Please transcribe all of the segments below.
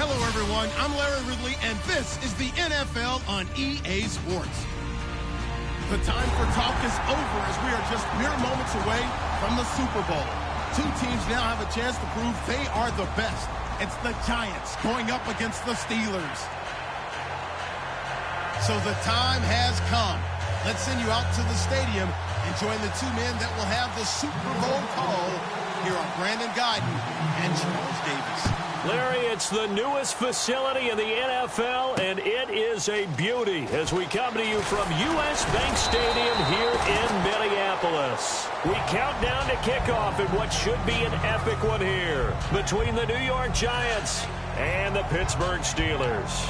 Hello, everyone. I'm Larry Ridley, and this is the NFL on EA Sports. The time for talk is over as we are just mere moments away from the Super Bowl. Two teams now have a chance to prove they are the best. It's the Giants going up against the Steelers. So the time has come. Let's send you out to the stadium and join the two men that will have the Super Bowl call. Here are Brandon Guyton and Charles Davis. Larry, it's the newest facility in the NFL, and it is a beauty as we come to you from U.S. Bank Stadium here in Minneapolis. We count down to kickoff in what should be an epic one here between the New York Giants and the Pittsburgh Steelers.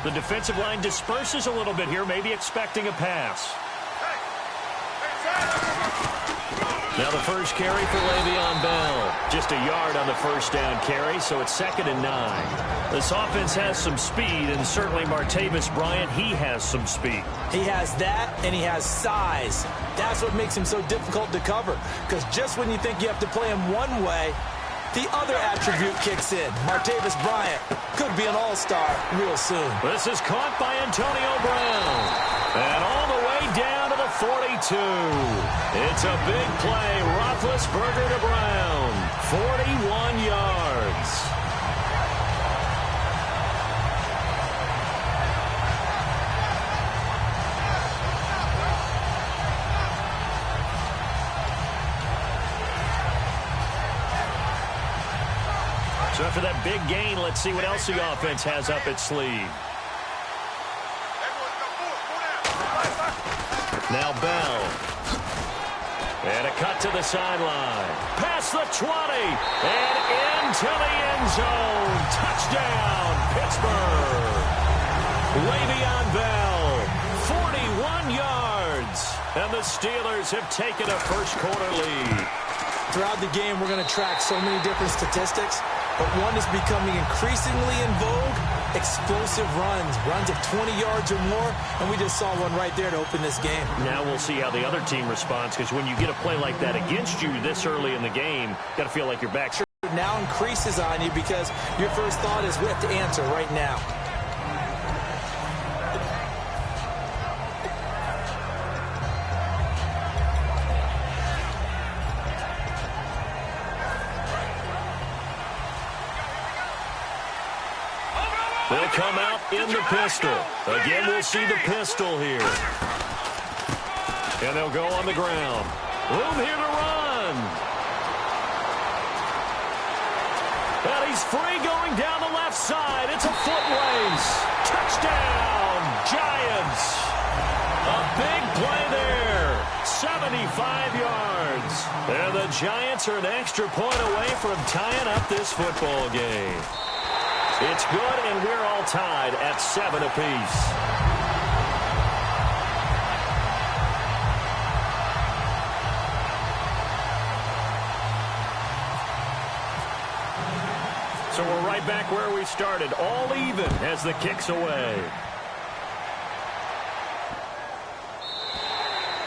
The defensive line disperses a little bit here, maybe expecting a pass. Now the first carry for Le'Veon Bell. Just a yard on the first down carry, so it's 2nd and 9. This offense has some speed, and certainly Martavis Bryant, he has some speed. He has that, and he has size. That's what makes him so difficult to cover, because just when you think you have to play him one way, the other attribute kicks in. Martavis Bryant could be an all-star real soon. This is caught by Antonio Brown. And all the way down to the 42. It's a big play. Roethlisberger to Brown. 41 yards. So after that big gain, let's see what else the offense has up its sleeve. Now Bell. And a cut to the sideline. Past the 20. And into the end zone. Touchdown, Pittsburgh. Le'Veon Bell. 41 yards. And the Steelers have taken a first-quarter lead. Throughout the game, we're going to track so many different statistics, but one is becoming increasingly in vogue: explosive runs of 20 yards or more, and we just saw one right there to open this game. Now we'll see how the other team responds, because when you get a play like that against you this early in the game, you got to feel like you're back. Now increases on you because your first thought is we have to answer right now. They'll come out in the pistol. Again, we'll see the pistol here. And they'll go on the ground. Room here to run. And he's free going down the left side. It's a foot race. Touchdown, Giants. A big play there. 75 yards. And the Giants are an extra point away from tying up this football game. It's good, and we're all tied at 7 apiece. So we're right back where we started, all even as the kick's away.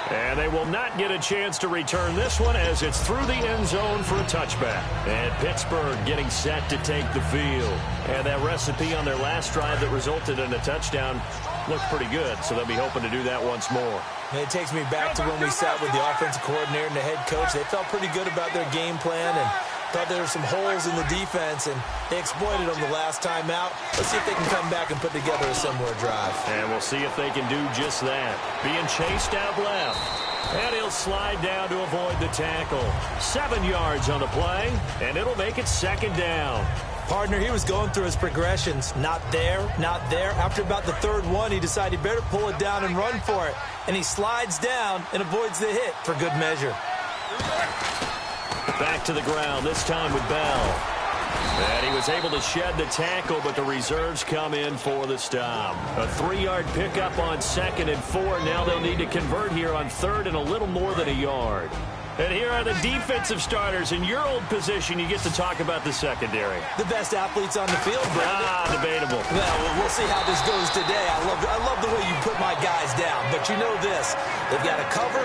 And they will not get a chance to return this one as it's through the end zone for a touchback. And Pittsburgh getting set to take the field. And that recipe on their last drive that resulted in a touchdown looked pretty good, so they'll be hoping to do that once more. And it takes me back to when we sat with the offensive coordinator and the head coach. They felt pretty good about their game plan and thought there were some holes in the defense, and they exploited them the last time out. Let's see if they can come back and put together a similar drive. And we'll see if they can do just that. Being chased out left. And he'll slide down to avoid the tackle. 7 yards on the play, and it'll make it 2nd down. Partner, he was going through his progressions. Not there, not there. After about the 3rd one, he decided he better pull it down and run for it. And he slides down and avoids the hit for good measure. Back to the ground, this time with Bell. And he was able to shed the tackle, but the reserves come in for the stop. A 3-yard pickup on 2nd and 4. Now they'll need to convert here on 3rd and a little more than a yard. And here are the defensive starters. In your old position, you get to talk about the secondary. The best athletes on the field, Brandon. Debatable. Well, we'll see how this goes today. I love the way you put my guys down. But you know this. They've got to cover,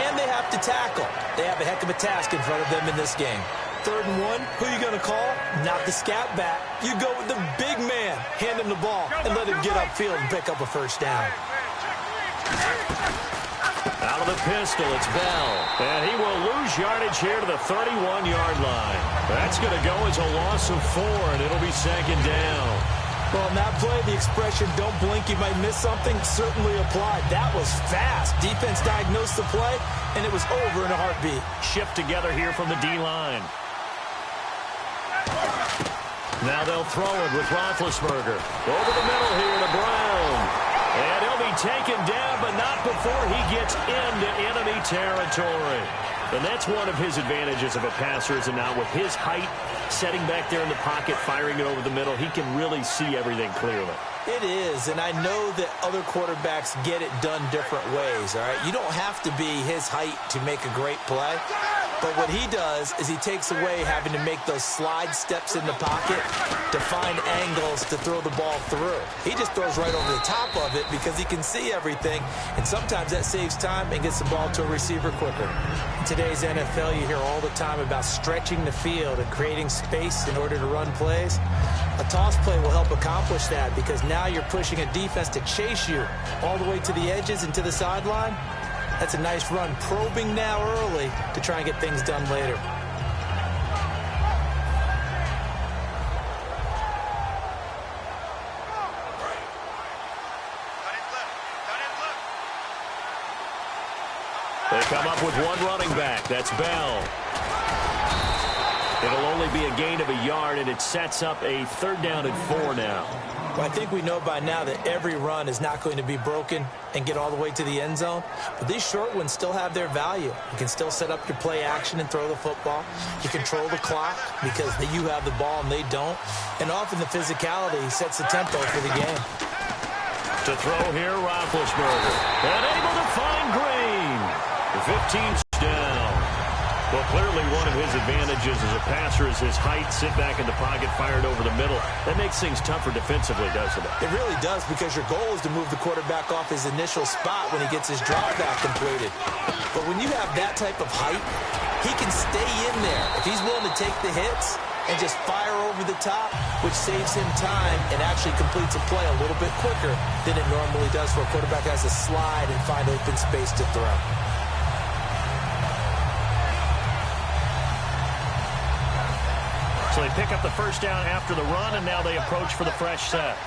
and they have to tackle. They have a heck of a task in front of them in this game. 3rd and 1, who are you going to call? Not the scat back. You go with the big man. Hand him the ball and let him get upfield and pick up a first down. Out of the pistol, it's Bell. And he will lose yardage here to the 31-yard line. That's going to go as a loss of 4, and it'll be 2nd down. Well, in that play, the expression, don't blink, you might miss something, certainly applied. That was fast. Defense diagnosed the play, and it was over in a heartbeat. Shift together here from the D-line. Now they'll throw it with Roethlisberger. Over the middle here to Brown. And he'll be taken down, but not before he gets into enemy territory. And that's one of his advantages of a passer, is now with his height, setting back there in the pocket, firing it over the middle, he can really see everything clearly. It is, and I know that other quarterbacks get it done different ways, all right? You don't have to be his height to make a great play. But what he does is he takes away having to make those slide steps in the pocket to find angles to throw the ball through. He just throws right over the top of it because he can see everything, and sometimes that saves time and gets the ball to a receiver quicker. In today's NFL, you hear all the time about stretching the field and creating space in order to run plays. A toss play will help accomplish that because now you're pushing a defense to chase you all the way to the edges and to the sideline. That's a nice run, probing now early to try and get things done later. They come up with one running back. That's Bell. It'll only be a gain of a yard, and it sets up a 3rd down and 4 now. Well, I think we know by now that every run is not going to be broken and get all the way to the end zone. But these short ones still have their value. You can still set up your play action and throw the football. You control the clock because you have the ball and they don't. And often the physicality sets the tempo for the game. To throw here, Roethlisberger. And able to find Green. The 15's down. Well, clearly one of his advantages as a passer is his height, sit back in the pocket, fired over the middle. That makes things tougher defensively, doesn't it? It really does, because your goal is to move the quarterback off his initial spot when he gets his drop back completed. But when you have that type of height, he can stay in there. If he's willing to take the hits and just fire over the top, which saves him time and actually completes a play a little bit quicker than it normally does for a quarterback who has to slide and find open space to throw. So they pick up the first down after the run, and now they approach for the fresh set.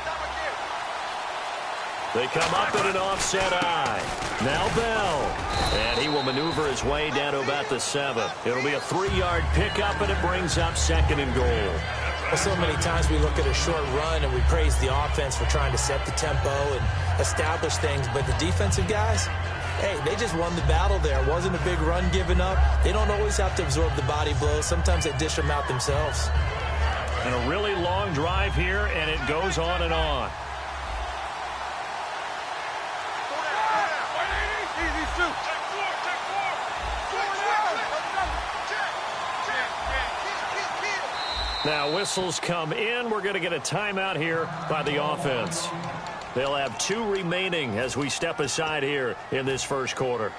They come up in an offset eye. Now Bell. And he will maneuver his way down to about the 7. It'll be a 3-yard pickup, and it brings up 2nd and goal. Well, so many times we look at a short run and we praise the offense for trying to set the tempo and establish things, but the defensive guys, hey, they just won the battle there. It wasn't a big run given up. They don't always have to absorb the body blows. Sometimes they dish them out themselves. And a really long drive here, and it goes on and on. Now whistles come in. We're going to get a timeout here by the offense. They'll have 2 remaining as we step aside here in this first quarter.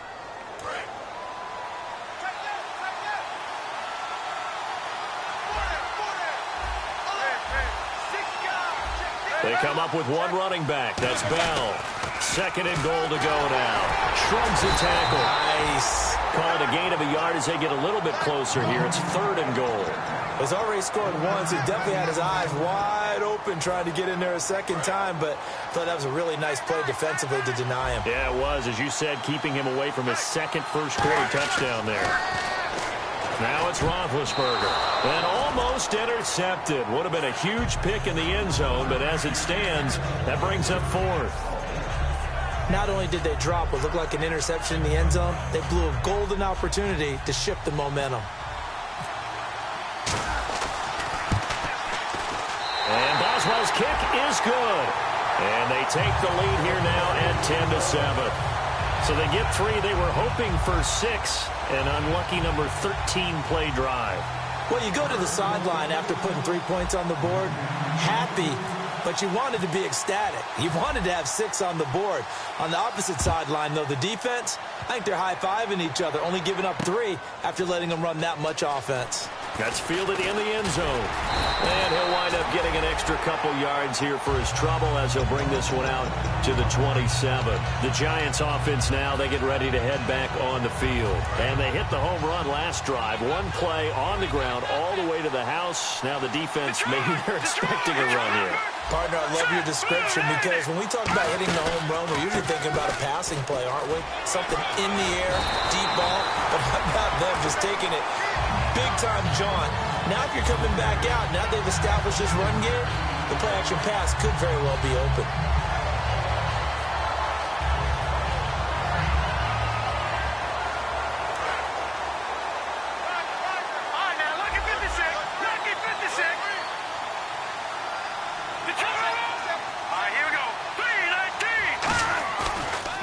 They come up with one running back. That's Bell. 2nd and goal to go now. Shrugs a tackle. Nice. Call it a gain of a yard as they get a little bit closer here. It's 3rd and goal. He's already scored once. He definitely had his eyes wide open trying to get in there a second time, but I thought that was a really nice play defensively to deny him. Yeah, it was. As you said, keeping him away from his 2nd first-quarter touchdown there. Now it's Roethlisberger. And almost intercepted. Would have been a huge pick in the end zone, but as it stands, that brings up 4th. Not only did they drop what looked like an interception in the end zone, they blew a golden opportunity to shift the momentum. And Boswell's kick is good. And they take the lead here now at 10-7. So they get 3. They were hoping for 6. An unlucky number 13 play drive. Well, you go to the sideline after putting 3 points on the board, happy, but you wanted to be ecstatic. You wanted to have 6 on the board. On the opposite sideline, though, the defense, I think they're high-fiving each other, only giving up 3 after letting them run that much offense. That's fielded in the end zone. And he'll wind up getting an extra couple yards here for his trouble as he'll bring this one out to the 27. The Giants offense now, they get ready to head back on the field. And they hit the home run last drive. One play on the ground all the way to the house. Now the defense, maybe they're expecting a run here. Partner, I love your description because when we talk about hitting the home run, we're usually thinking about a passing play, aren't we? Something in the air, deep ball, but how about them just taking it big-time jaunt. Now if you're coming back out, now they've established this run game, the play-action pass could very well be open.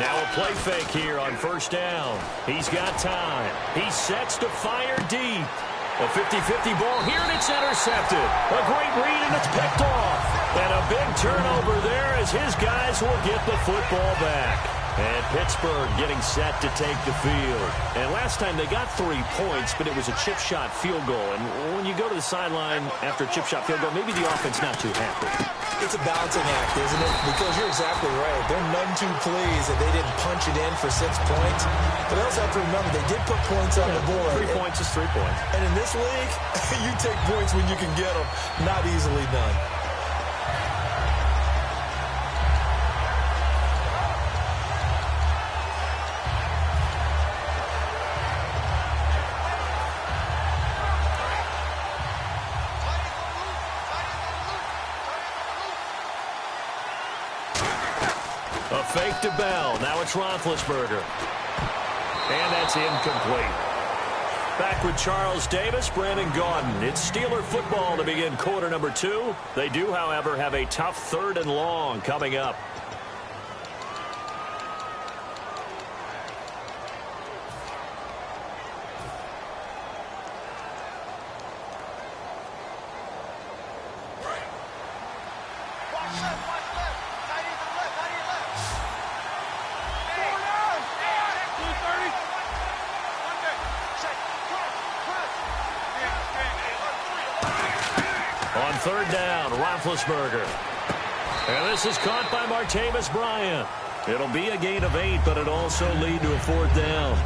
Now a play fake here on first down. He's got time. He sets to fire deep. A 50-50 ball here, and it's intercepted. A great read, and it's picked off. And a big turnover there as his guys will get the football back. And Pittsburgh getting set to take the field. And last time they got 3 points, but it was a chip shot field goal. And when you go to the sideline after a chip shot field goal, maybe the offense not too happy. It's a balancing act, isn't it? Because you're exactly right. They're none too pleased that they didn't punch it in for 6 points. But they also have to remember they did put points on the board. 3 points is 3 points. And in this league, you take points when you can get them. Not easily done. A fake to Bell. Now it's Roethlisberger. And that's incomplete. Back with Charles Davis, Brandon Gaudin. It's Steeler football to begin quarter number 2. They do, however, have a tough 3rd and long coming up. On 3rd down, Roethlisberger. And this is caught by Martavis Bryant. It'll be a gain of 8, but it'll also lead to a 4th down.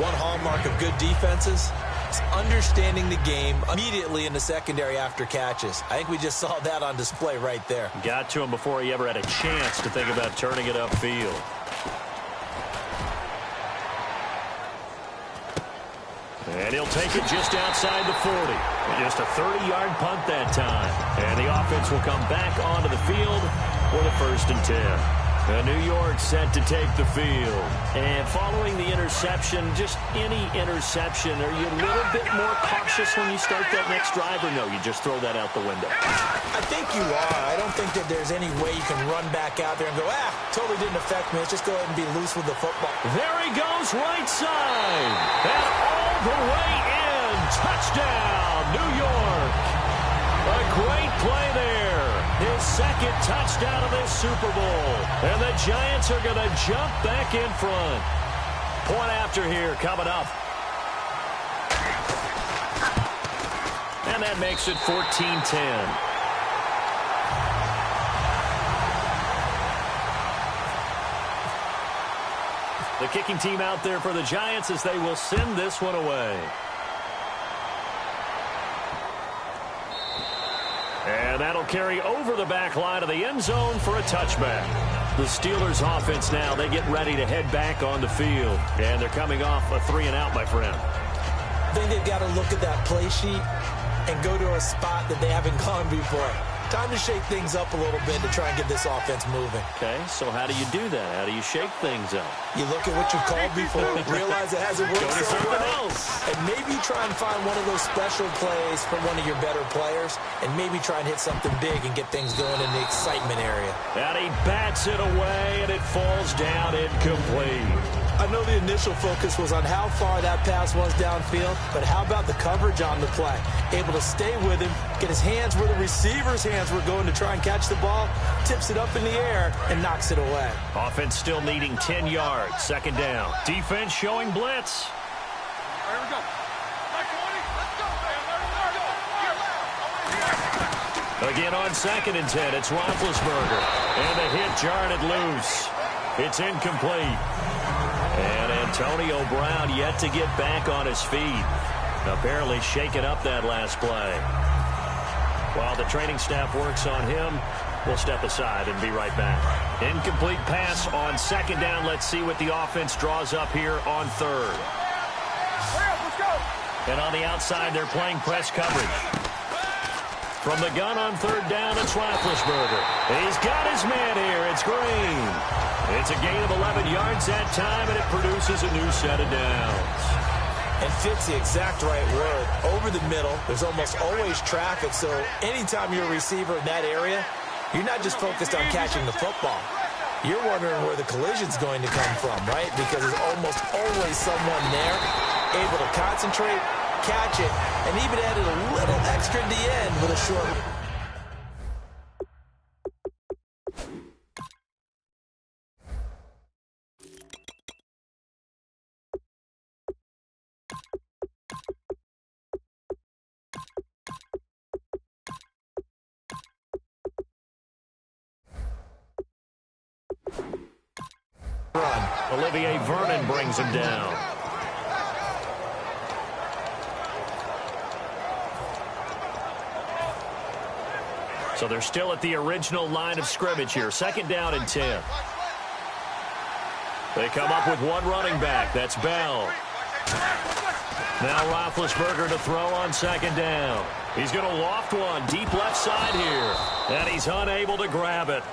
One hallmark of good defenses is understanding the game immediately in the secondary after catches. I think we just saw that on display right there. Got to him before he ever had a chance to think about turning it upfield. And he'll take it just outside the 40. Just a 30-yard punt that time. And the offense will come back onto the field for the 1st and 10. New York set to take the field. And following the interception, just any interception, are you a little bit more cautious when you start that next drive, or no, you just throw that out the window? I think you are. I don't think that there's any way you can run back out there and go, totally didn't affect me. Let's just go ahead and be loose with the football. There he goes, right side. And all the way in. Touchdown, New York. A great play there. His 2nd touchdown of this Super Bowl. And the Giants are going to jump back in front. Point after here coming up. And that makes it 14-10. The kicking team out there for the Giants as they will send this one away. And that'll carry over the back line of the end zone for a touchback. The Steelers offense now, they get ready to head back on the field. And they're coming off a 3 and out, my friend. I think they've got to look at that play sheet and go to a spot that they haven't gone before. Time to shake things up a little bit to try and get this offense moving. Okay, so how do you do that? How do you shake things up? You look at what you called before, realize it hasn't worked so well, and maybe try and find one of those special plays from one of your better players, and maybe try and hit something big and get things going in the excitement area. And he bats it away, and it falls down incomplete. I know the initial focus was on how far that pass was downfield, but how about the coverage on the play? Able to stay with him, get his hands where the receiver's hands were going to try and catch the ball, tips it up in the air, and knocks it away. Offense still needing 10 yards. Second down. Defense showing blitz. Here we go. Again on 2nd and 10, it's Roethlisberger. And the hit jarred it loose. It's incomplete. And Antonio Brown yet to get back on his feet. Apparently shaking up that last play. While the training staff works on him, we'll step aside and be right back. Incomplete pass on 2nd down. Let's see what the offense draws up here on 3rd. Let's go. And on the outside, they're playing press coverage. From the gun on 3rd down, it's Roethlisberger. He's got his man here. It's Green. It's a gain of 11 yards that time, and it produces a new set of downs. And fits the exact right word. Over the middle, there's almost always traffic, so anytime you're a receiver in that area, you're not just focused on catching the football. You're wondering where the collision's going to come from, right? Because there's almost always someone there able to concentrate, catch it, and even added a little extra at the end with a short. Olivier Vernon brings him down. So they're still at the original line of scrimmage here. 2nd down and 10. They come up with one running back. That's Bell. Now Roethlisberger to throw on 2nd down. He's going to loft one deep left side here. And he's unable to grab it.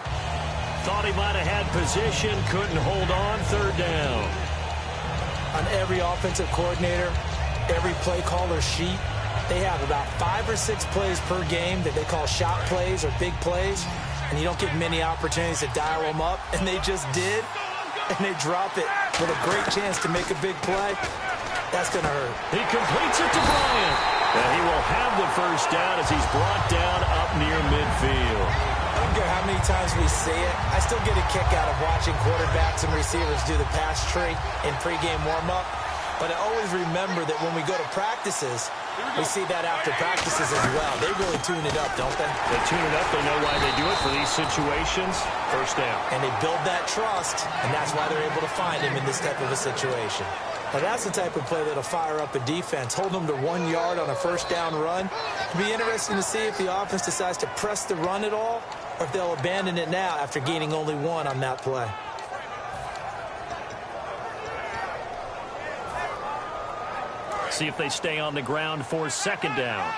Thought he might have had position, couldn't hold on. 3rd down. On every offensive coordinator, every play caller sheet, they have about 5 or 6 plays per game that they call shot plays or big plays, and you don't get many opportunities to dial them up, and they just did, and they drop it with a great chance to make a big play. That's going to hurt. He completes it to Bryant, and he will have the 1st down as he's brought down up near midfield. I don't care how many times we see it. I still get a kick out of watching quarterbacks and receivers do the pass tree in pregame warm-up. But I always remember that when we go to practices, we see that after practices as well. They really tune it up, don't they? They tune it up. They know why they do it for these situations. 1st down. And they build that trust, and that's why they're able to find him in this type of a situation. Now, that's the type of play that'll fire up a defense. Hold them to 1 yard on a 1st down run. It'll be interesting to see if the offense decides to press the run at all, or if they'll abandon it now after gaining only 1 on that play. See if they stay on the ground for 2nd down.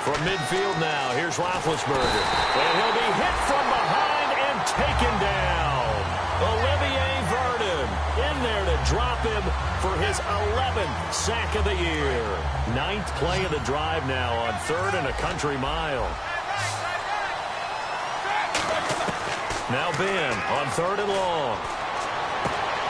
From midfield now, here's Roethlisberger. And he'll be hit from behind and taken down. Olivier Vernon in there to drop him for his 11th sack of the year. 9th play of the drive now on 3rd and a country mile. Now Ben on 3rd and long.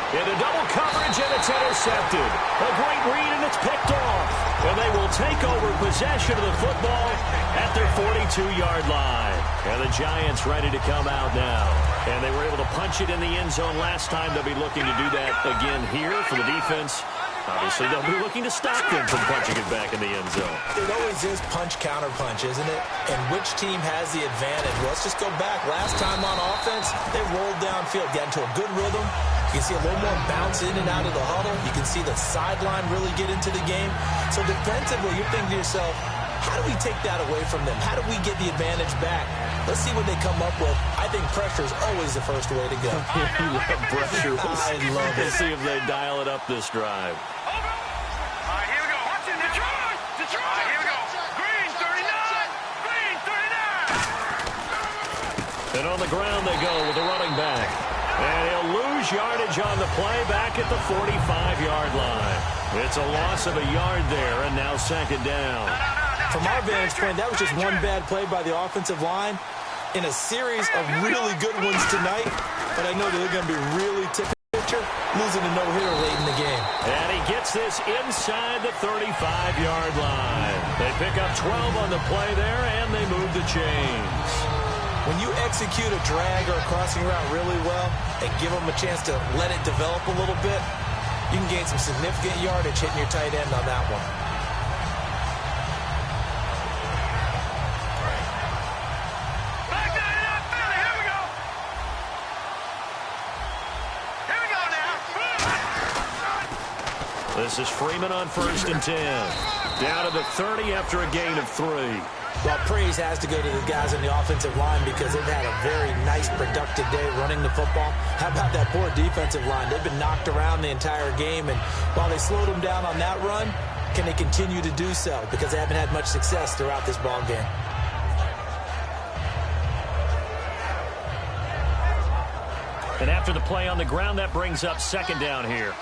Into double coverage, and it's intercepted. A great read, and it's picked off. And they will take over possession of the football at their 42-yard line. And the Giants ready to come out now. And they were able to punch it in the end zone last time. They'll be looking to do that again here for the defense. Obviously, they'll be looking to stop them from punching it back in the end zone. It always is punch-counter-punch, isn't it? And which team has the advantage? Well, let's just go back. Last time on offense, they rolled downfield, got into a good rhythm. You can see a little more bounce in and out of the huddle. You can see the sideline really get into the game. So defensively, you're thinking to yourself, how do we take that away from them? How do we get the advantage back? Let's see what they come up with. I think pressure is always the first way to go. You love pressure. I love it. Let's see if they dial it up this drive. Here we go. Detroit. Here we go. Green 39. Green 39. And on the ground they go with the running back. And he'll lose yardage on the play back at the 45-yard line. It's a loss of a yard there, and now 2nd down. From our vantage point, that was just one bad play by the offensive line. in a series of really good ones tonight, but I know that they're going to be really tipping pitcher, losing a no-hitter late in the game. And he gets this inside the 35-yard line. They pick up 12 on the play there, and they move the chains. When you execute a drag or a crossing route really well and give them a chance to let it develop a little bit, you can gain some significant yardage hitting your tight end on that one. This is Freeman on 1st and 10. Down to the 30 after a gain of 3. Well, praise has to go to the guys on the offensive line because they've had a very nice, productive day running the football. How about that poor defensive line? They've been knocked around the entire game, and while they slowed them down on that run, can they continue to do so? Because they haven't had much success throughout this ball game. And after the play on the ground, that brings up 2nd down here.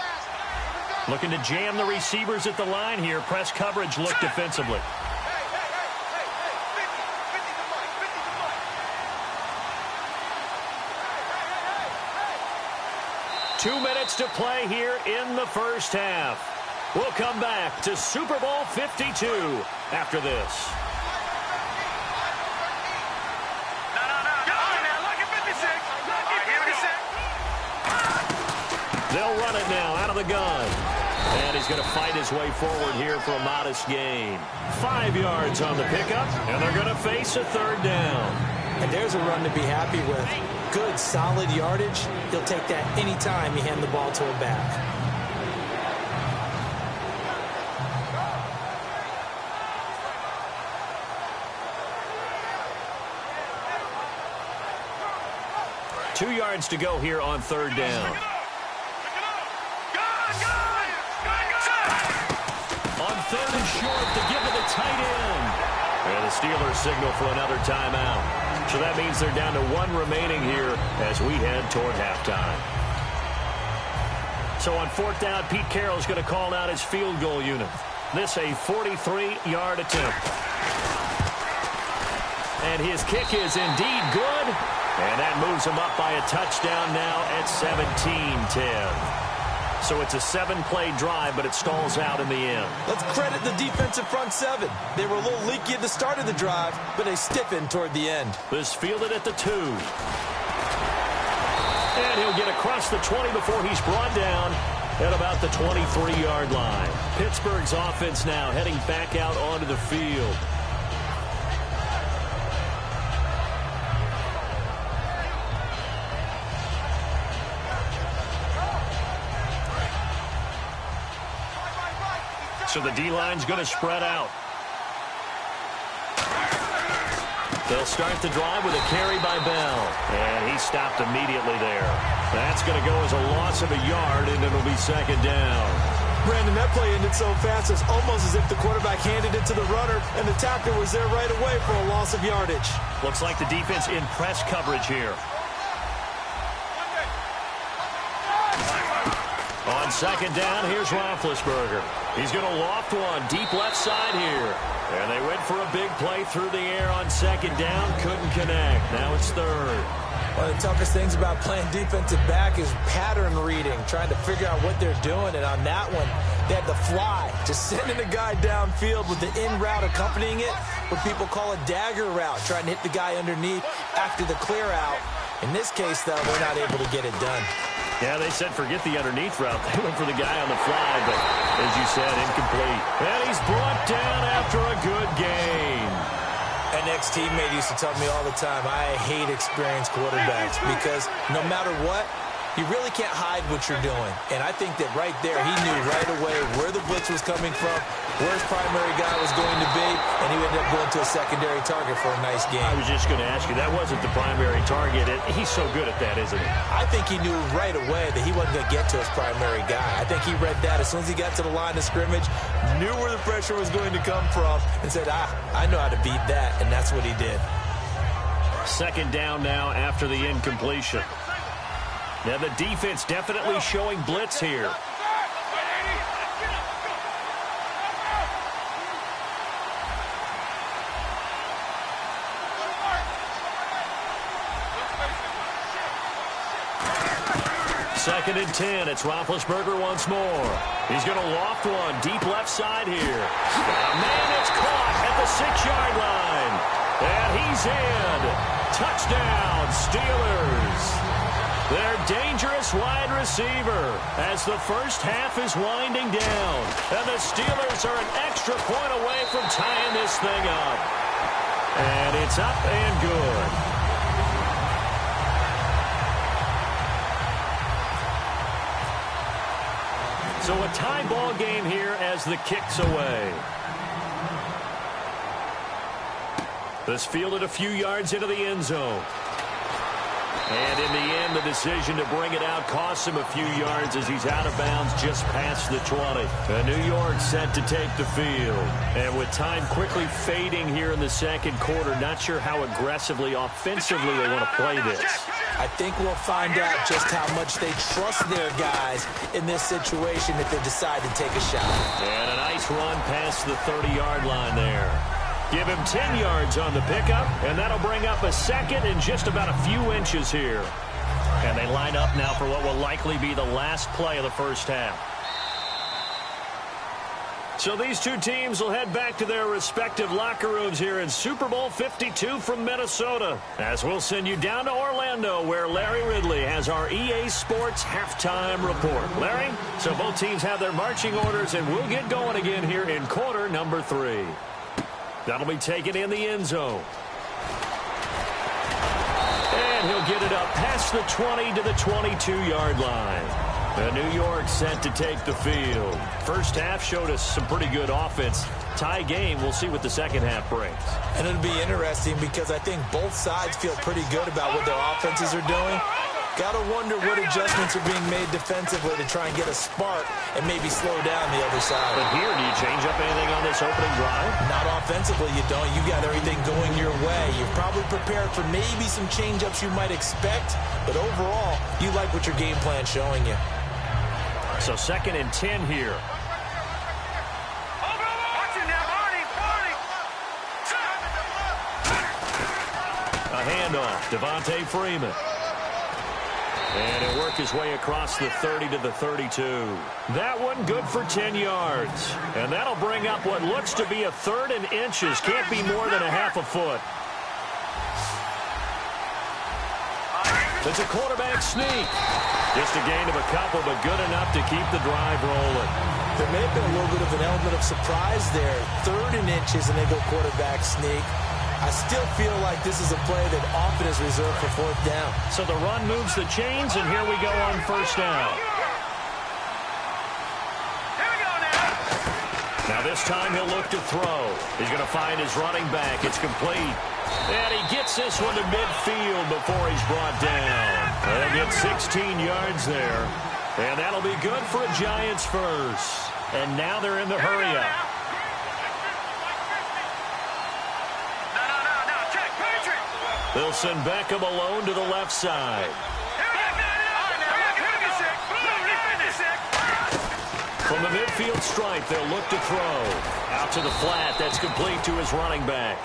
Looking to jam the receivers at the line here. Press coverage look defensively. Two minutes to play here in the first half. We'll come back to Super Bowl 52 after this. They'll run it now out of the gun. And he's going to fight his way forward here for a modest gain. 5 yards on the pickup, and they're going to face a 3rd down. And there's a run to be happy with. Good, solid yardage. He'll take that any time you hand the ball to a back. Two yards to go here on 3rd down. On 3rd and short to give to the tight end. And the Steelers signal for another timeout. So that means they're down to 1 remaining here as we head toward halftime. So on 4th down, Pete Carroll's going to call out his field goal unit. This a 43-yard attempt. And his kick is indeed good. And that moves him up by a touchdown now at 17-10. So it's a 7-play drive, but it stalls out in the end. Let's credit the defensive front 7. They were a little leaky at the start of the drive, but they stiffened toward the end. This fielded at the 2. And he'll get across the 20 before he's brought down at about the 23-yard line. Pittsburgh's offense now heading back out onto the field. So the D-line's going to spread out. They'll start the drive with a carry by Bell. And he stopped immediately there. That's going to go as a loss of a yard, and it'll be 2nd down. Brandon, that play ended so fast, it's almost as if the quarterback handed it to the runner, and the tackler was there right away for a loss of yardage. Looks like the defense in press coverage here. On 2nd down, here's Roethlisberger. He's going to loft one deep left side here. And they went for a big play through the air on 2nd down. Couldn't connect. Now it's 3rd. One of the toughest things about playing defensive back is pattern reading, trying to figure out what they're doing. And on that one, they had the fly, just sending a guy downfield with the in route accompanying it, what people call a dagger route, trying to hit the guy underneath after the clear out. In this case, though, they're not able to get it done. Yeah, they said forget the underneath route. They went for the guy on the fly, but as you said, incomplete. And he's brought down after a good gain. An ex-teammate used to tell me all the time, I hate experienced quarterbacks because no matter what, you really can't hide what you're doing. And I think that right there, he knew right away where the blitz was coming from, where his primary guy was going to be, and he ended up going to a secondary target for a nice game. I was just going to ask you, that wasn't the primary target. He's so good at that, isn't he? I think he knew right away that he wasn't going to get to his primary guy. I think he read that as soon as he got to the line of scrimmage, knew where the pressure was going to come from, and said, I know how to beat that, and that's what he did. 2nd down now after the incompletion. Now the defense definitely showing blitz here. 2nd and 10. It's Roethlisberger once more. He's going to loft one deep left side here. Man, it's caught at the 6-yard line. And he's in. Touchdown, Steelers. Their dangerous wide receiver as the first half is winding down. And the Steelers are an extra point away from tying this thing up. And it's up and good. So a tie ball game here as the kick's away. This fielded a few yards into the end zone. And in the end, the decision to bring it out costs him a few yards as he's out of bounds just past the 20. And New York set to take the field. And with time quickly fading here in the second quarter, not sure how aggressively, offensively they want to play this. I think we'll find out just how much they trust their guys in this situation if they decide to take a shot. And a nice run past the 30-yard line there. Give him 10 yards on the pickup, and that'll bring up a second and just about a few inches here. And they line up now for what will likely be the last play of the first half. So these two teams will head back to their respective locker rooms here in Super Bowl 52 from Minnesota. As we'll send you down to Orlando, where Larry Ridley has our EA Sports halftime report. Larry, so both teams have their marching orders, and we'll get going again here in quarter number 3. That'll be taken in the end zone. And he'll get it up past the 20 to the 22-yard line. And New York set to take the field. First half showed us some pretty good offense. Tie game, we'll see what the second half brings. And it'll be interesting because I think both sides feel pretty good about what their offenses are doing. Got to wonder what adjustments are being made defensively to try and get a spark and maybe slow down the other side. But here, do you change up anything on this opening drive? Not offensively, you don't. You got everything going your way. You're probably prepared for maybe some change-ups you might expect, but overall, you like what your game plan's showing you. So 2nd and 10 here. A handoff, Devontae Freeman. And he'll work his way across the 30 to the 32. That one good for 10 yards. And that'll bring up what looks to be a 3rd and inches. Can't be more than a half a foot. It's a quarterback sneak. Just a gain of a couple, but good enough to keep the drive rolling. There may have been a little bit of an element of surprise there. 3rd and inches, and they go quarterback sneak. I still feel like this is a play that often is reserved for 4th down. So the run moves the chains, and here we go on 1st down. Here we go now. Now this time he'll look to throw. He's going to find his running back. It's complete. And he gets this one to midfield before he's brought down. He'll get 16 yards there. And that'll be good for a Giants first. And now they're in the hurry-up. They'll send Beckham alone to the left side. From the midfield stripe, they'll look to throw. Out to the flat, that's complete to his running back.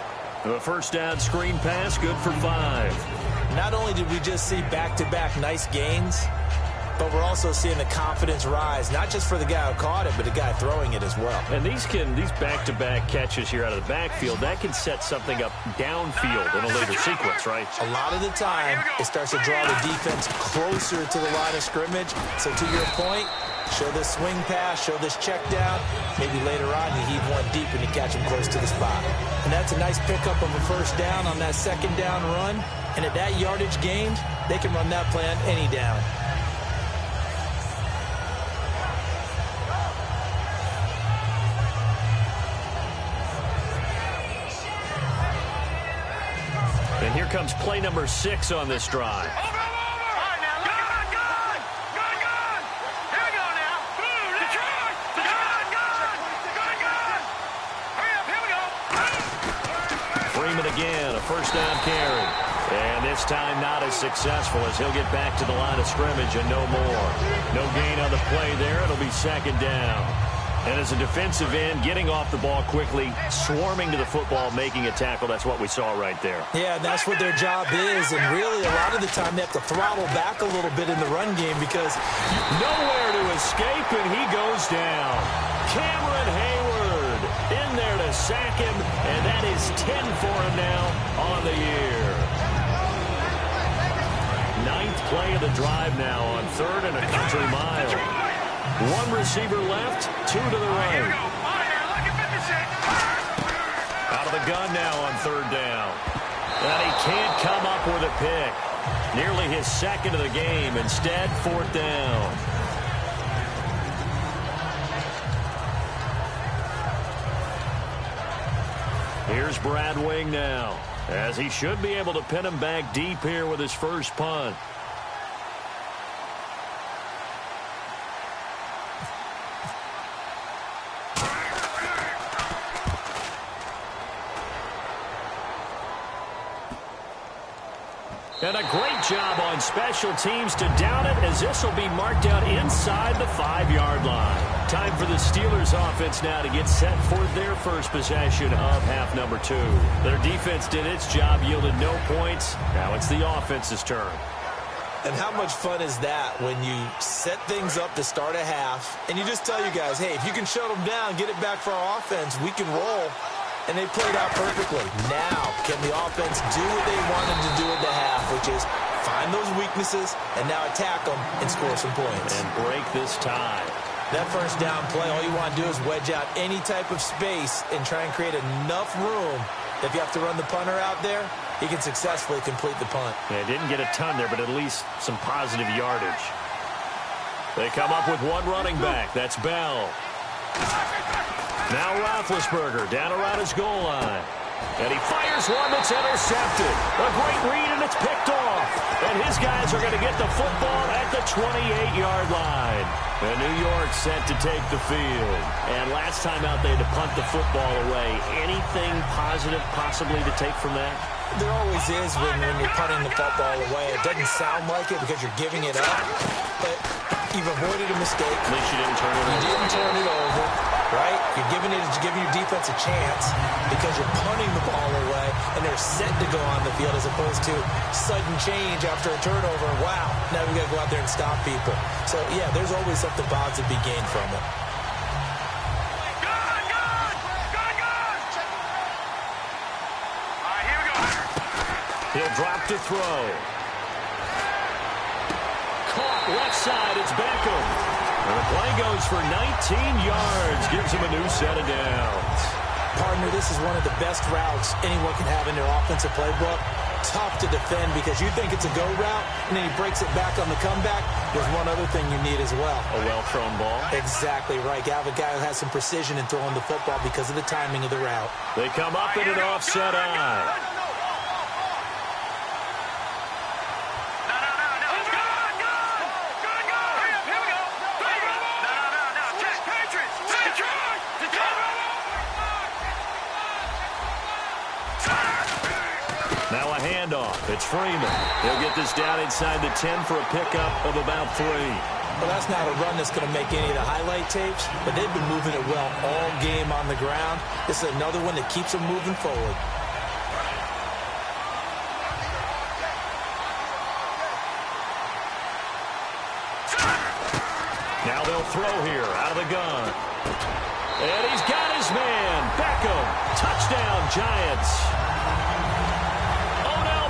The first down screen pass, good for 5. Not only did we just see back-to-back nice gains, but we're also seeing the confidence rise, not just for the guy who caught it, but the guy throwing it as well. And these back-to-back catches here out of the backfield, that can set something up downfield in a later sequence, right? A lot of the time, it starts to draw the defense closer to the line of scrimmage. So to your point, show this swing pass, show this check down. Maybe later on you heave one deep and you catch him close to the spot. And that's a nice pickup of a 1st down on that 2nd down run. And at that yardage gained, they can run that play on any down. And here comes play number 6 on this drive. Freeman again, a 1st down carry. And this time not as successful as he'll get back to the line of scrimmage and no more. No gain on the play there. It'll be 2nd down. And as a defensive end, getting off the ball quickly, swarming to the football, making a tackle, that's what we saw right there. Yeah, that's what their job is. And really, a lot of the time, they have to throttle back a little bit in the run game because nowhere to escape, and he goes down. Cameron Hayward in there to sack him, and that is 10 for him now on the year. Ninth play of the drive now on 3rd and a country mile. One receiver left, 2 to the right. Out of the gun now on 3rd down. And he can't come up with a pick. Nearly his 2nd of the game. Instead, 4th down. Here's Brad Wing now, as he should be able to pin him back deep here with his first punt. And a great job on special teams to down it, as this will be marked out inside the 5-yard line. Time for the Steelers offense now to get set for their first possession of half number 2. Their defense did its job, yielded no points. Now it's the offense's turn. And how much fun is that when you set things up to start a half, and you just tell you guys, hey, if you can shut them down, get it back for our offense, we can roll. And they played out perfectly. Now, can the offense do what they wanted to do at the half, which is find those weaknesses and now attack them and score some points. And break this tie. That first down play, all you want to do is wedge out any type of space and try and create enough room. If you have to run the punter out there, he can successfully complete the punt. Yeah, didn't get a ton there, but at least some positive yardage. They come up with one running back. That's Bell. Now Roethlisberger down around his goal line. And he fires one that's intercepted. A great read, and it's picked off. And his guys are going to get the football at the 28-yard line. And New York set to take the field. And last time out, they had to punt the football away. Anything positive possibly to take from that? There always is when you're punting the football away. It doesn't sound like it because you're giving it up. But you've avoided a mistake. At least you didn't turn it over. You didn't turn it over. Right? You're giving your defense a chance because you're punting the ball away and they're set to go on the field as opposed to sudden change after a turnover. Wow, now we got to go out there and stop people. So, yeah, there's always something positive to be gained from it. He'll drop to throw. Caught left side, it's Beckham. And the play goes for 19 yards, gives him a new set of downs. Partner, this is one of the best routes anyone can have in their offensive playbook. Tough to defend because you think it's a go route, and then he breaks it back on the comeback. There's one other thing you need as well. A well-thrown ball. Exactly right. You have a guy who has some precision in throwing the football because of the timing of the route. They come up in an offset eye. It's Freeman. He'll get this down inside the 10 for a pickup of about 3. Well, that's not a run that's going to make any of the highlight tapes, but they've been moving it well all game on the ground. This is another one that keeps them moving forward. Now they'll throw here out of the gun. And he's got his man. Beckham. Touchdown, Giants.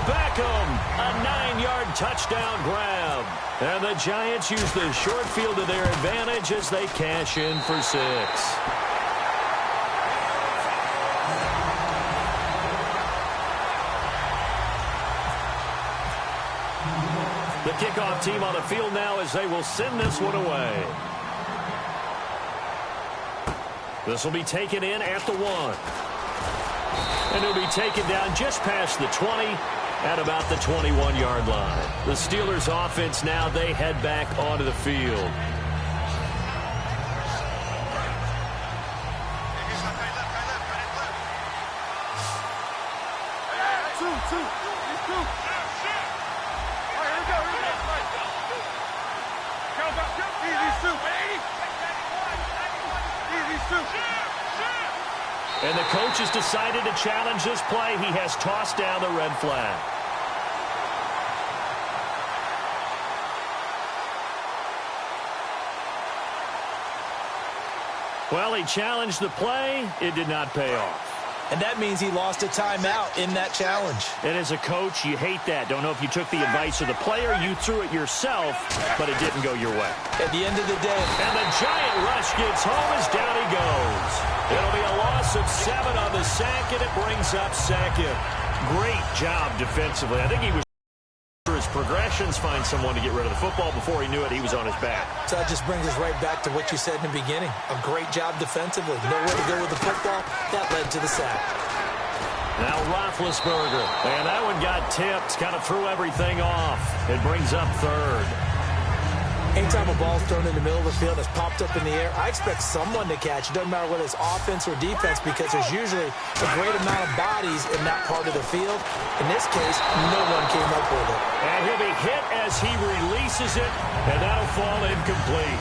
Beckham, a 9-yard touchdown grab. And the Giants use the short field to their advantage as they cash in for 6. The kickoff team on the field now as they will send this one away. This will be taken in at the 1. And it'll be taken down just past the 20. At about the 21-yard line. The Steelers offense now, they head back onto the field. And the coach has decided to challenge this play. He has tossed down the red flag. Well, he challenged the play. It did not pay off. And that means he lost a timeout in that challenge. And as a coach, you hate that. Don't know if you took the advice of the player, you threw it yourself, but it didn't go your way. At the end of the day. And the giant rush gets home as down he goes. It'll be a loss of 7 on the sack, and it brings up second. Great job defensively. I think he was his progressions, find someone to get rid of the football. Before he knew it, he was on his back. So that just brings us right back to what you said in the beginning. A great job defensively. Nowhere to go with the football. That led to the sack. Now Roethlisberger. And that one got tipped. Kind of threw everything off. It brings up third. Anytime a ball's thrown in the middle of the field that's popped up in the air, I expect someone to catch. It doesn't matter whether it's offense or defense because there's usually a great amount of bodies in that part of the field. In this case, no one came up with it. And he'll be hit as he releases it, and that'll fall incomplete.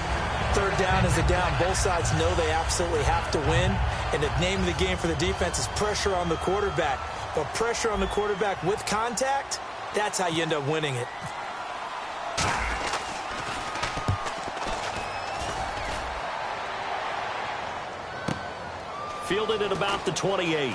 Third down is a down. Both sides know they absolutely have to win, and the name of the game for the defense is pressure on the quarterback. But pressure on the quarterback with contact, that's how you end up winning it. Fielded at about the 28.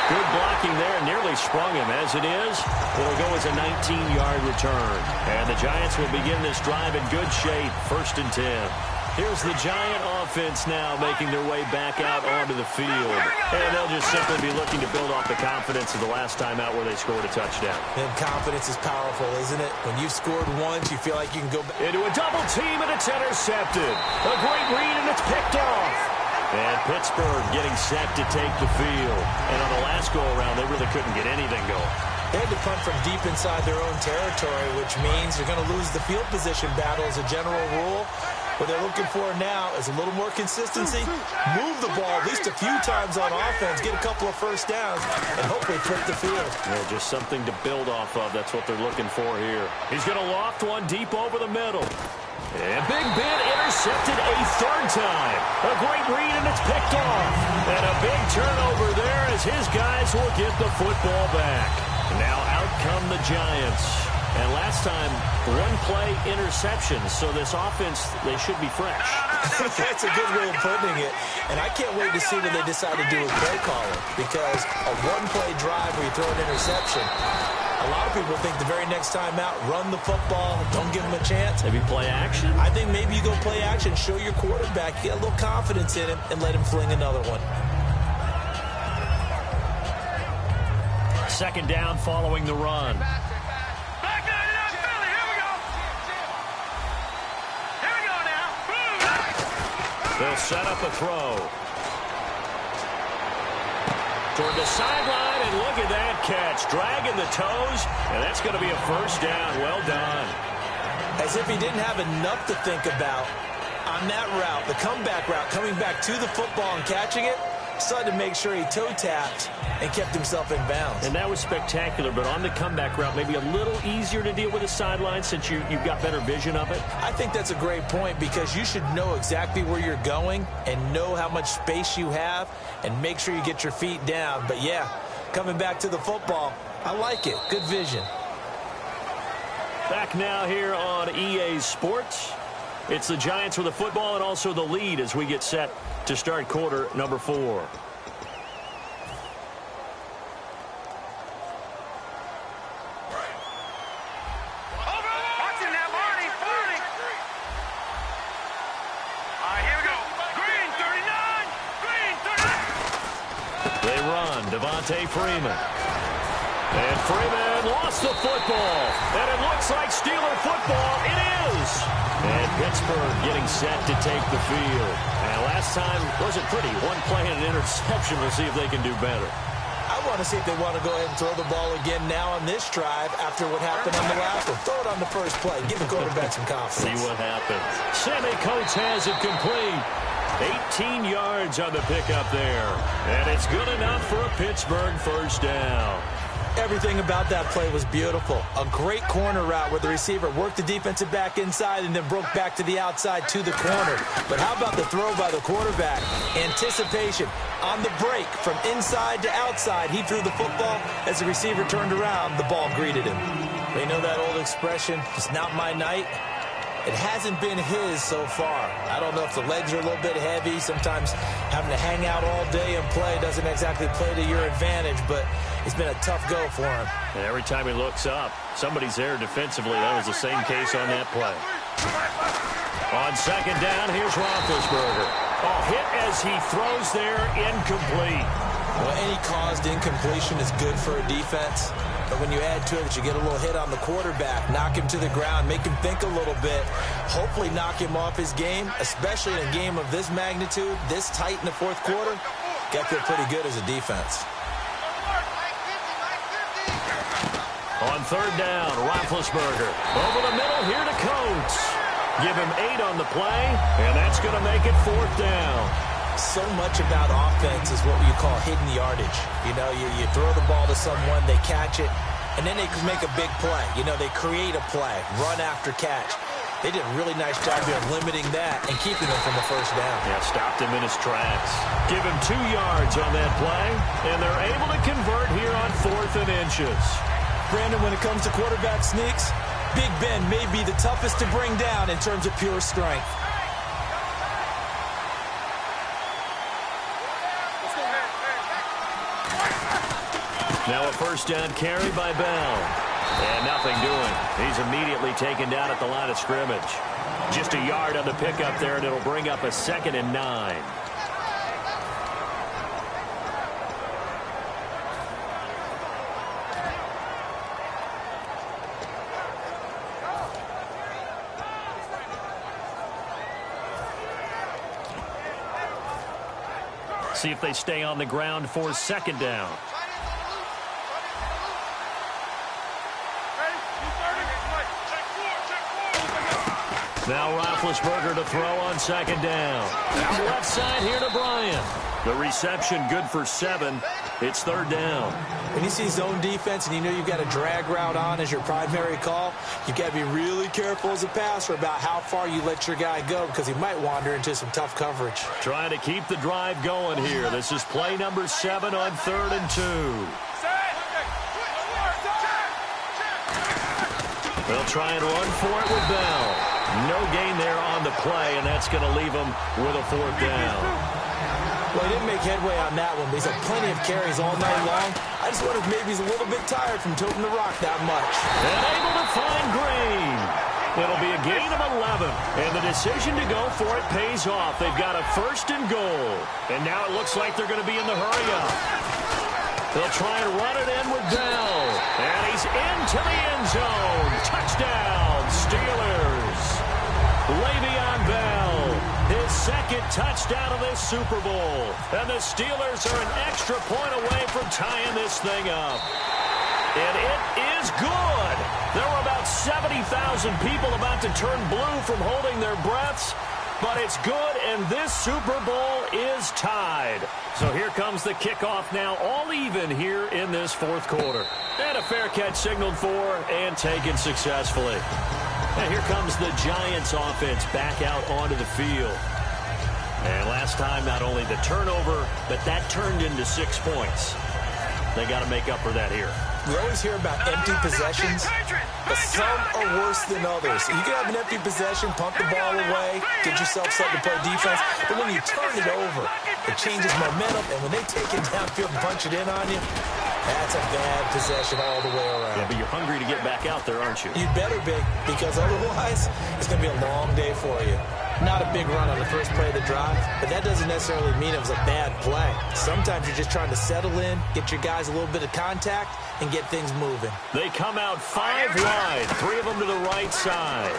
Good blocking there, nearly sprung him. As it is, it'll go as a 19-yard return. And the Giants will begin this drive in good shape, 1st and 10. Here's the Giant offense now making their way back out onto the field. And they'll just simply be looking to build off the confidence of the last time out where they scored a touchdown. And confidence is powerful, isn't it? When you've scored once, you feel like you can go back. Into a double team, and it's intercepted. A great read, and it's picked off. And Pittsburgh getting set to take the field. And on the last go-around, they really couldn't get anything going. They had to punt from deep inside their own territory, which means they're going to lose the field position battle as a general rule. What they're looking for now is a little more consistency, move the ball at least a few times on offense, get a couple of first downs, and hopefully flip the field. Yeah, just something to build off of. That's what they're looking for here. He's going to loft one deep over the middle. And Big Ben intercepted a third time. A great read, and it's picked off. And a big turnover there as his guys will get the football back. Now out come the Giants. And last time, one-play interceptions. So this offense, they should be fresh. That's a good way of putting it. And I can't wait to see what they decide to do with play calling. Because a one-play drive where you throw an interception, a lot of people think the very next time out, run the football, don't give them a chance. Maybe play action? I think maybe you go play action, show your quarterback, get a little confidence in him, and let him fling another one. Second down following the run. They'll set up a throw. Toward the sideline, and look at that catch. Dragging the toes, and that's going to be a first down. Well done. As if he didn't have enough to think about on that route, the comeback route, coming back to the football and catching it, decided to make sure he toe-tapped and kept himself in bounds. And that was spectacular, but on the comeback route, maybe a little easier to deal with the sideline since you've got better vision of it? I think that's a great point because you should know exactly where you're going and know how much space you have and make sure you get your feet down. But, yeah, coming back to the football, I like it. Good vision. Back now here on EA Sports. It's the Giants with the football and also the lead as we get set to start quarter number 4. They run, Devontae Freeman. And Freeman lost the football. And it looks like Steeler football. It is. And Pittsburgh getting set to take the field. And last time wasn't pretty. One play and an interception. We'll see if they can do better. I want to see if they want to go ahead and throw the ball again now on this drive after what happened on the last one. Throw it on the first play. Give the quarterback some confidence. See what happens. Sammy Coates has it complete. 18 yards on the pickup there. And it's good enough for a Pittsburgh first down. Everything about that play was beautiful. A great corner route where the receiver worked the defensive back inside and then broke back to the outside to the corner. But how about the throw by the quarterback? Anticipation on the break from inside to outside. He threw the football. As the receiver turned around, the ball greeted him. They know that old expression, it's not my night. It hasn't been his so far. I don't know if the legs are a little bit heavy. Sometimes having to hang out all day and play doesn't exactly play to your advantage, but it's been a tough go for him. And every time he looks up, somebody's there defensively. That was the same case on that play. On second down, here's Roethlisberger. Oh, hit as he throws there, incomplete. Well, any caused incompletion is good for a defense. But when you add to it that you get a little hit on the quarterback, knock him to the ground, make him think a little bit, hopefully knock him off his game, especially in a game of this magnitude, this tight in the fourth quarter, got to feel pretty good as a defense. On third down, Roethlisberger. Over the middle here to Coates. Give him 8 on the play, and that's going to make it fourth down. So much about offense is what you call hidden yardage. You know, you throw the ball to someone, they catch it, and then they can make a big play. You know, they create a play, run after catch. They did a really nice job here of limiting that and keeping him from a first down. Yeah, stopped him in his tracks. Give him 2 yards on that play, and they're able to convert here on 4th and inches. Brandon, when it comes to quarterback sneaks, Big Ben may be the toughest to bring down in terms of pure strength. Now a first down carry by Bell. And nothing doing. He's immediately taken down at the line of scrimmage. Just a yard on the pickup there, and it'll bring up a 2nd and 9. See if they stay on the ground for 2nd down. Now Roethlisberger to throw on 2nd down. Out left side here to Bryant. The reception good for 7. It's 3rd down. When you see zone defense and you know you've got a drag route on as your primary call, you've got to be really careful as a passer about how far you let your guy go because he might wander into some tough coverage. Trying to keep the drive going here. This is play number 7 on 3rd and 2. They'll try and run for it with Bell. No gain there on the play, and that's going to leave him with a 4th down. Well, he didn't make headway on that one, but he's had plenty of carries all night long. I just wonder if maybe he's a little bit tired from toting the rock that much. And able to find Green. It'll be a gain of 11, and the decision to go for it pays off. They've got a 1st and goal, and now it looks like they're going to be in the hurry-up. They'll try and run it in with Bell, and he's into the end zone. Touchdown, Steelers. Le'Veon Bell, his 2nd touchdown of this Super Bowl. And the Steelers are an extra point away from tying this thing up. And it is good. There were about 70,000 people about to turn blue from holding their breaths. But it's good, and this Super Bowl is tied. So here comes the kickoff now, all even here in this 4th quarter. And a fair catch signaled for and taken successfully. And here comes the Giants offense back out onto the field. And last time, not only the turnover, but that turned into 6 points. They got to make up for that here. We always hear about empty possessions, but some are worse than others. You can have an empty possession, pump the ball away, get yourself set to play defense, but when you turn it over, it changes momentum, and when they take it downfield and punch it in on you, that's a bad possession all the way around. Yeah, but you're hungry to get back out there, aren't you? You'd better be, because otherwise, it's going to be a long day for you. Not a big run on the first play of the drive, but that doesn't necessarily mean it was a bad play. Sometimes you're just trying to settle in, get your guys a little bit of contact, and get things moving. They come out 5 wide, 3 of them to the right side.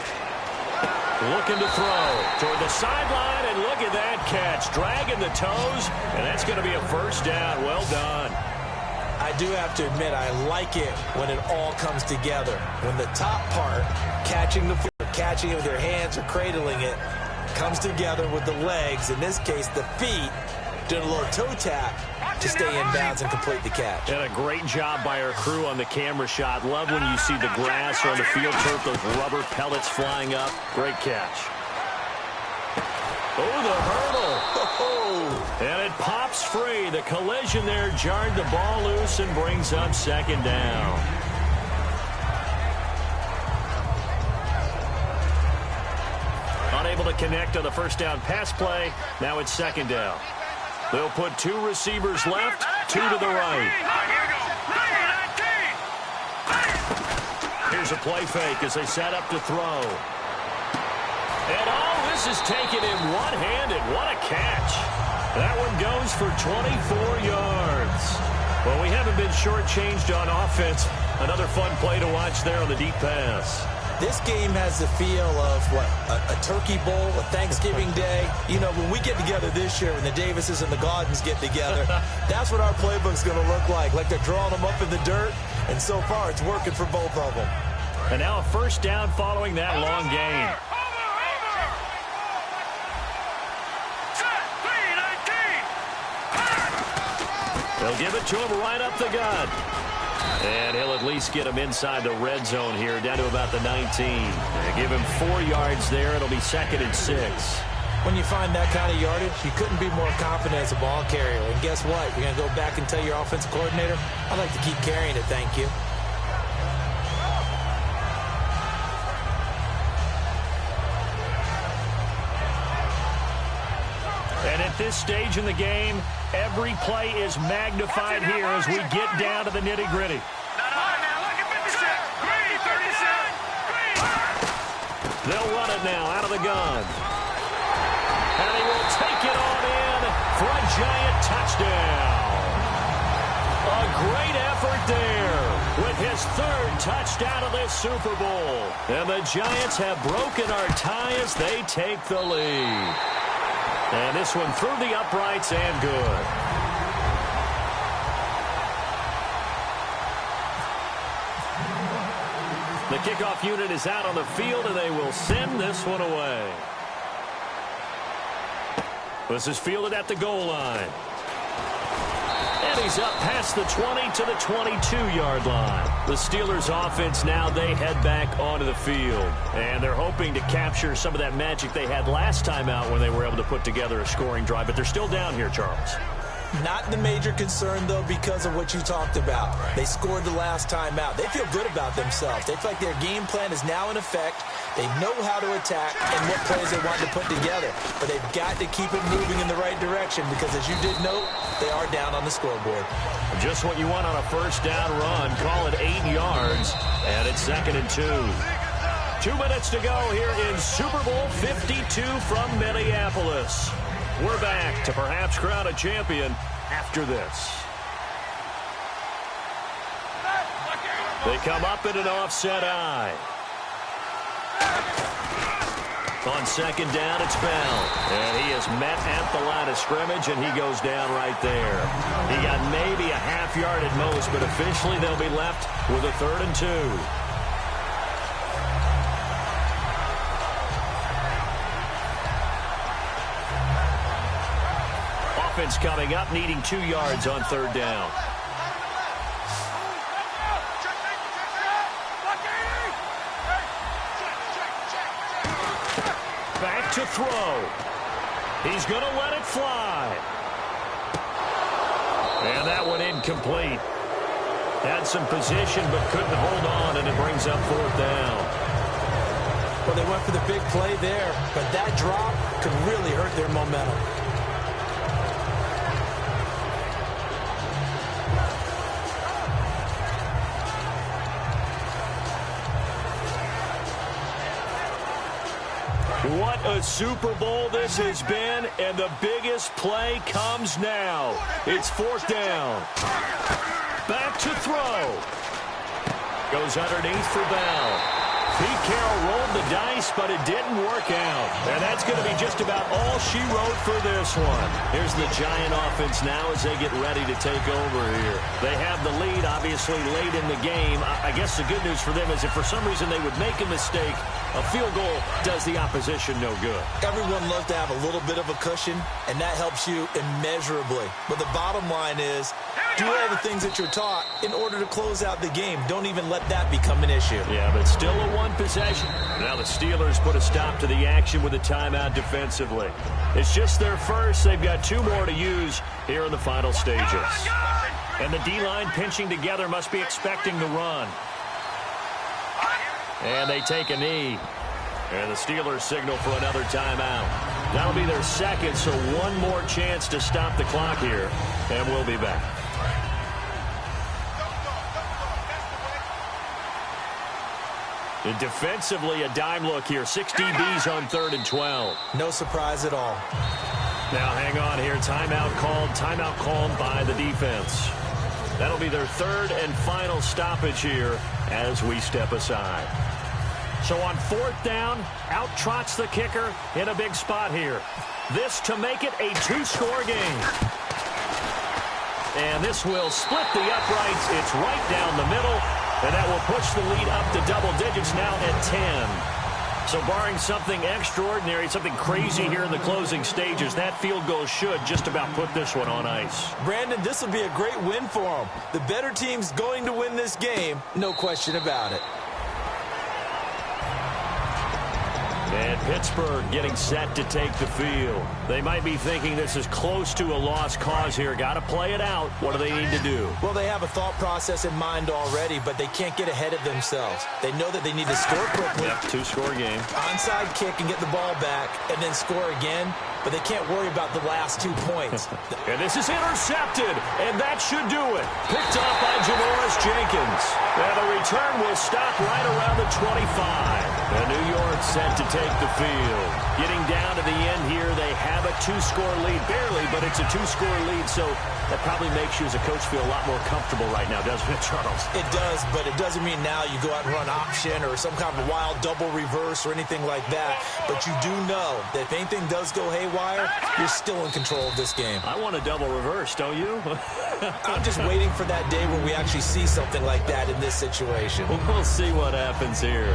Looking to throw toward the sideline, and look at that catch. Dragging the toes, and that's going to be a 1st down. Well done. I do have to admit, I like it when it all comes together. When the top part, catching it with your hands or cradling it, comes together with the legs, in this case the feet, doing a little toe tap, to stay in bounds and complete the catch. And a great job by our crew on the camera shot. Love when you see the grass or on the field turf, those rubber pellets flying up. Great catch. Oh, the hurdle. Oh. And it pops free. The collision there jarred the ball loose and brings up second down. Unable to connect on the first down pass play. Now it's second down. They'll put two receivers left, two to the right. Here's a play fake as they set up to throw. And oh, this is taken in one-handed. What a catch. That one goes for 24 yards. Well, we haven't been shortchanged on offense. Another fun play to watch there on the deep pass. This game has the feel of, what, a turkey bowl, a Thanksgiving day. You know, when we get together this year, when the Davises and the Gaudens get together, that's what our playbook's going to look like they're drawing them up in the dirt. And so far, it's working for both of them. And now a first down following that long gain. They'll give it to him right up the gut. And he'll at least get him inside the red zone here, down to about the 19. They give him 4 yards there. It'll be 2nd and 6. When you find that kind of yardage, you couldn't be more confident as a ball carrier. And guess what? You're going to go back and tell your offensive coordinator, I'd like to keep carrying it, thank you. And at this stage in the game, every play is magnified here as we get down to the nitty-gritty. They'll run it now out of the gun. And he will take it on in for a giant touchdown. A great effort there with his 3rd touchdown of this Super Bowl. And the Giants have broken our tie as they take the lead. And this one through the uprights and good. The kickoff unit is out on the field, and they will send this one away. This is fielded at the goal line. And he's up past the 20 to the 22-yard line. The Steelers' offense now, they head back onto the field. And they're hoping to capture some of that magic they had last time out when they were able to put together a scoring drive. But they're still down here, Charles. Not the major concern, though, because of what you talked about. They scored the last time out. They feel good about themselves. They feel like their game plan is now in effect. They know how to attack and what plays they want to put together. But they've got to keep it moving in the right direction because, as you did note, they are down on the scoreboard. Just what you want on a first down run. Call it 8 yards, and it's 2nd and 2. 2 minutes to go here in Super Bowl 52 from Minneapolis. We're back to perhaps crown a champion after this. They come up in an offset eye. On 2nd down, it's Bell. And he is met at the line of scrimmage, and he goes down right there. He got maybe a half yard at most, but officially they'll be left with a 3rd and 2. Offense coming up, needing 2 yards on 3rd down. Back to throw. He's going to let it fly. And that one incomplete. Had some position but couldn't hold on, and it brings up 4th down. Well, they went for the big play there, but that drop could really hurt their momentum. What a Super Bowl this has been, and the biggest play comes now. It's 4th down. Back to throw. Goes underneath for Bell. Pete Carroll rolled the dice, but it didn't work out. And that's going to be just about all she wrote for this one. Here's the Giant offense now as they get ready to take over here. They have the lead, obviously, late in the game. I guess the good news for them is if for some reason they would make a mistake, a field goal does the opposition no good. Everyone loves to have a little bit of a cushion, and that helps you immeasurably. But the bottom line is, do all the things that you're taught in order to close out the game. Don't even let that become an issue. Yeah, but still a one possession. Now the Steelers put a stop to the action with a timeout defensively. It's just their first. They've got 2 more to use here in the final stages. And the D-line pinching together must be expecting the run. And they take a knee. And the Steelers signal for another timeout. That'll be their second, so one more chance to stop the clock here. And we'll be back. And defensively, a dime look here. 6 DBs on 3rd and 12. No surprise at all. Now hang on here. Timeout called by the defense. That'll be their 3rd and final stoppage here as we step aside. So on 4th down, out trots the kicker in a big spot here. This to make it a 2-score game. And this will split the uprights. It's right down the middle. And that will push the lead up to double digits now at 10. So barring something extraordinary, something crazy here in the closing stages, that field goal should just about put this one on ice. Brandon, this will be a great win for them. The better team's going to win this game, no question about it. And Pittsburgh getting set to take the field. They might be thinking this is close to a lost cause here. Got to play it out. What do they need to do? Well, they have a thought process in mind already, but they can't get ahead of themselves. They know that they need to score quickly. Yep, 2-score game. Onside kick and get the ball back, and then score again. But they can't worry about the last 2 points. And this is intercepted, and that should do it. Picked up by Janoris Jenkins. And the return will stop right around the 25. And New York set to take the field. Getting down to the end here, they have a 2-score lead. Barely, but it's a 2-score lead, so that probably makes you as a coach feel a lot more comfortable right now, doesn't it, Charles? It does, but it doesn't mean now you go out and run option or some kind of wild double reverse or anything like that. But you do know that if anything does go haywire, you're still in control of this game. I want a double reverse, don't you? I'm just waiting for that day when we actually see something like that in this situation. We'll see what happens here.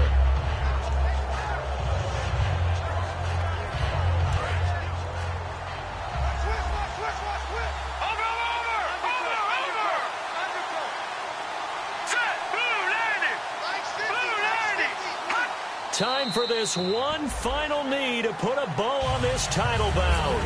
Time for this one final knee to put a bow on this title bout.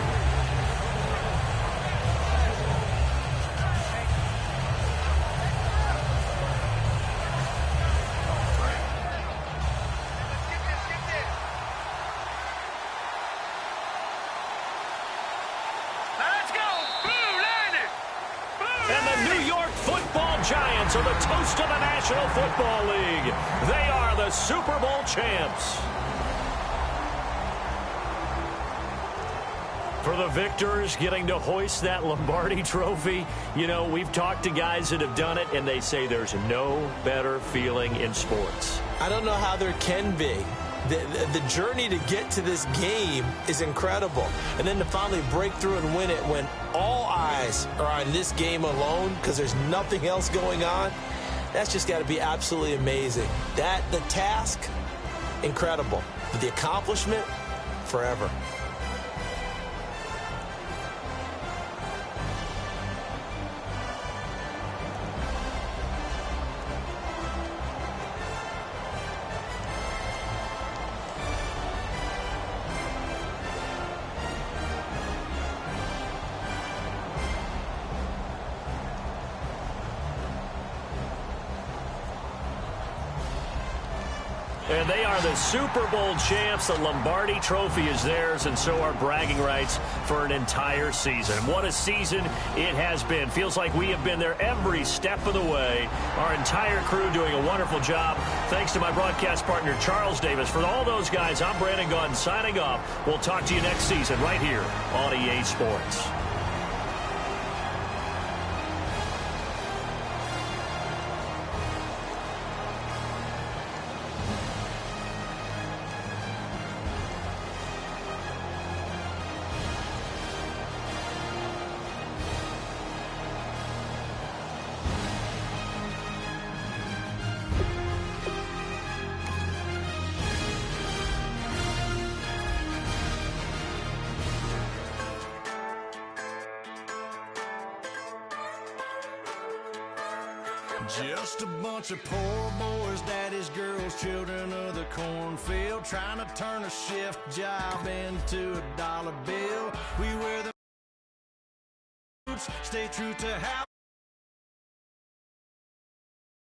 Let's go! Blue landed! And the New York Football Giants are the toast of the National Football League. They are the Super Bowl champs. For the victors getting to hoist that Lombardi trophy, you know, we've talked to guys that have done it, and they say there's no better feeling in sports. I don't know how there can be. The journey to get to this game is incredible. And then to finally break through and win it when all eyes are on this game alone because there's nothing else going on, that's just got to be absolutely amazing. The task, incredible. But the accomplishment, forever. And they are the Super Bowl champs. The Lombardi trophy is theirs, and so are bragging rights for an entire season. What a season it has been. Feels like we have been there every step of the way. Our entire crew doing a wonderful job. Thanks to my broadcast partner, Charles Davis. For all those guys, I'm Brandon Gaudin signing off. We'll talk to you next season right here on EA Sports. Just a bunch of poor boys, daddy's girls, children of the cornfield, trying to turn a shift job into a dollar bill. We wear the boots, stay true to how